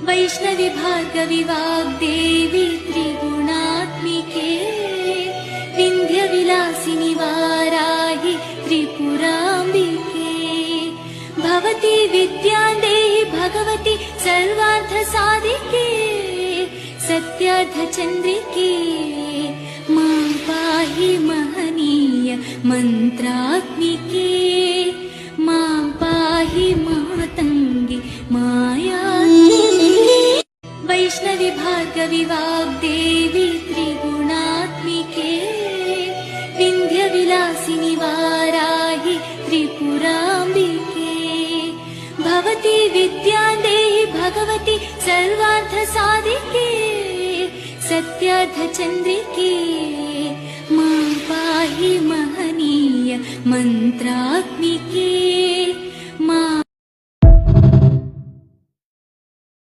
वैष्णवी भार्गवी वाग्देवी त्रिगुणात्मिके विन्ध्यविलासिनि वाराहि त्रिपुराम्बिके भवती विद्यादेहि भगवती सर्वार्थसाधिके सत्यार्थचन्द्रिके मां पाहि महनीय मन्त्रात्मिके मां पाहि मातङ्गी मायात्मिके वैष्णवी भार्गवी वाग्देवी त्रिगुणात्मिके विन्ध्यविलासिनि वाराहि त्रिपुराम्बिके भवती विद्यादेहि भगवती सर्वार्थसाधिके सत्यार्थचन्द्रिके मां पाहि महनीय मन्त्रात्मिके।